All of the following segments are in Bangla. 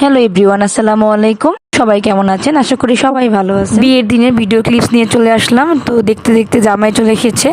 হ্যালো এভরিওয়ান, আসসালামু আলাইকুম। সবাই কেমন আছেন? আশা করি সবাই ভালো আছে। বিয়ের দিনের ভিডিও ক্লিপস নিয়ে চলে আসলাম। তো দেখতে দেখতে জামাই চলে এসেছে।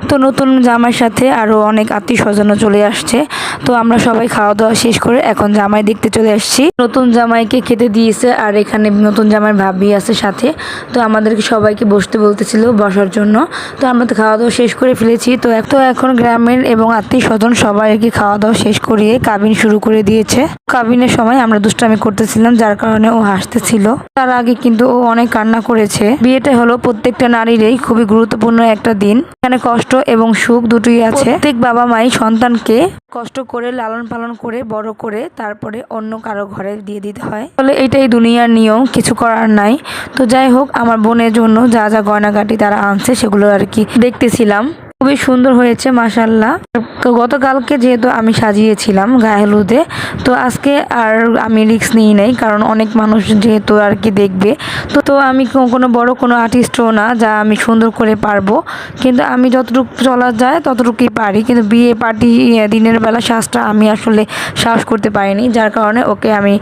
তো নতুন জামাইয়ের সাথে আরও অনেক আত্মীয় স্বজনও চলে আসছে। তো আমরা সবাই খাওয়া দাওয়া শেষ করে এখন জামাই দেখতে চলে আসছি। নতুন জামাইকে খেতে দিয়েছে, আর এখানে নতুন জামাই ভাবি আছে সাথে। তো আমাদেরকে সবাইকে বসতে বলতেছিল বসার জন্য। তো আমরা তো খাওয়া দাওয়া শেষ করে ফেলেছি। তো এখন গ্রামের এবং আত্মীয় স্বজন সবাই আর কি খাওয়া দাওয়া শেষ করিয়ে কাবিন শুরু করে দিয়েছে। কাবিনের সময় আমরা দুষ্টামি করতেছিলাম, যার কারণে ও হাসতেছিল। তার আগে কিন্তু ও অনেক কান্না করেছে। বিয়েটা হলো প্রত্যেকটা নারীরই খুবই গুরুত্বপূর্ণ একটা দিন। এখানে কষ্ট এবং সুখ দুটোই আছে। প্রত্যেক বাবা মাই সন্তানকে কষ্ট করে লালন পালন করে বড় করে তারপরে অন্য কারো ঘরে দিয়ে দিতে হয়। তাহলে এটাই দুনিয়ার নিয়ম, কিছু করার নাই। তো যাই হোক, আমার বোনের জন্য যা যা গয়নাগাটি তারা আনছে সেগুলো আর কি দেখতেছিলাম। খুবই সুন্দর হয়েছে মাশাআল্লাহ। তো গতকালকে যেহেতু আমি সাজিয়েছিলাম গায়ে হলুদে, তো আজকে আর আমি রিস্ক নিই নাই, কারণ অনেক মানুষ যেহেতু আর কি দেখবে। তো আমি কোনো বড় কোনো আর্টিস্টও না যা আমি সুন্দর করে পারবো, কিন্তু আমি যতটুকু চলা যায় ততটুকুই পারি। কিন্তু বিয়ে পার্টি দিনের বেলা সাজটা আমি আসলে সাহস করতে পারিনি, যার কারণে ওকে আমি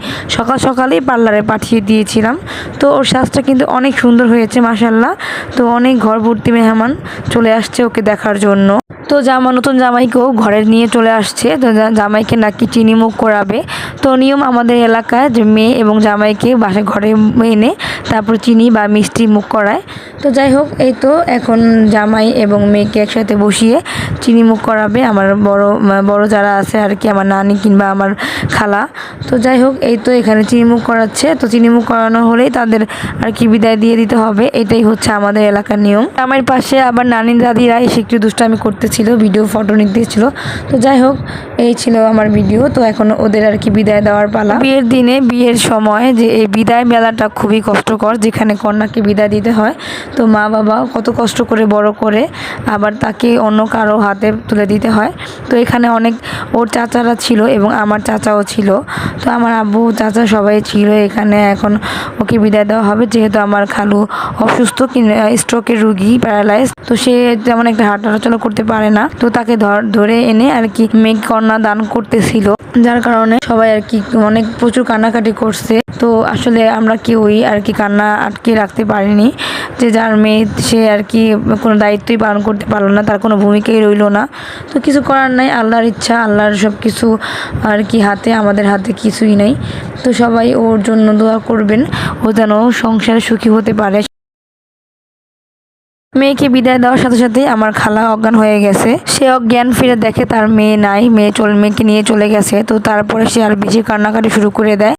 সকালেই পার্লারে পাঠিয়ে দিয়েছিলাম। তো ওর সাজটা কিন্তু অনেক সুন্দর হয়েছে মাশাআল্লাহ। তো অনেক ঘর ভর্তি মেহমান চলে আসছে ওকে দেখার জন্য। তো নতুন জামাইকেও ঘরে নিয়ে চলে আসছে। তো জামাইকে নাকি চিনি মুখ করাবে। তো নিয়ম আমাদের এলাকায় যে মেয়ে এবং জামাইকে বাসায় ঘরে এনে তারপর চিনি বা মিষ্টি মুখ করায়। তো যাই হোক, এই তো এখন জামাই এবং মেয়েকে একসাথে বসিয়ে চিনি মুখ করাবে আমার বড় যারা আছে আর কি, আমার নানি কিংবা আমার খালা। তো যাই হোক, এই তো এখানে চিনি মুখ করাচ্ছে। তো চিনি মুখ করানো হলেই তাদের আর কি বিদায় দিয়ে দিতে হবে। এটাই হচ্ছে আমাদের এলাকার নিয়ম। আমার পাশে আবার নানি দাদিরা এসে একটু দুষ্টামি করতেছিল, ভিডিও ফটো নিতেছিল। তো যাই হোক, এই ছিল আমার ভিডিও। তো এখন ওদের আর কি বিদায় দেওয়ার পালা। বিয়ের দিনে বিয়ের সময় যে এই বিদায় মেলাটা খুবই কষ্টকর, যেখানে কন্যাকে বিদায় দিতে হয়। তো মা বাবা কত কষ্ট করে বড় করে আবার তাকে অন্য কারো হাতে তুলে দিতে হয়। তো এখানে অনেক ওর চাচারা ছিল এবং আমার চাচাও ছিল। তো আমার আব্বু চাচা সবাই ছিল এখানে। এখন ওকে বিদায় দেওয়া হবে, যেহেতু আমার খালু অসুস্থ, স্ট্রোকের রুগী, প্যারালাইজ। তো সে যেমন একটা হাঁটাচলা করতে পারে না। তো তাকে ধরে এনে আর কি মেঘ কন্যা দান করতেছিল, যার কারণে সবাই আর কি অনেক প্রচুর কান্নাকাটি করছে। তো আসলে আমরা কেউই আর কি কান্না আটকে রাখতে পারিনি। যে যার মেয়ে সে আর কি কোনো দায়িত্বই পালন করতে পারলো না, তার কোনো ভূমিকাই রইলো না। তো কিছু করার নাই, আল্লাহর ইচ্ছা, আল্লাহর সব কিছু আর কি হাতে, আমাদের হাতে কিছুই নেই। তো সবাই ওর জন্য দোয়া করবেন, ও যেন সংসারে সুখী হতে পারে। মেয়েকে বিদায় দেওয়ার সাথে সাথে আমার খালা অজ্ঞান হয়ে গেছে। সে অজ্ঞান ফিরে দেখে তার মেয়ে নাই, মেয়েকে নিয়ে চলে গেছে। তো তারপরে সে আর বেশি কান্নাকাটি শুরু করে দেয়।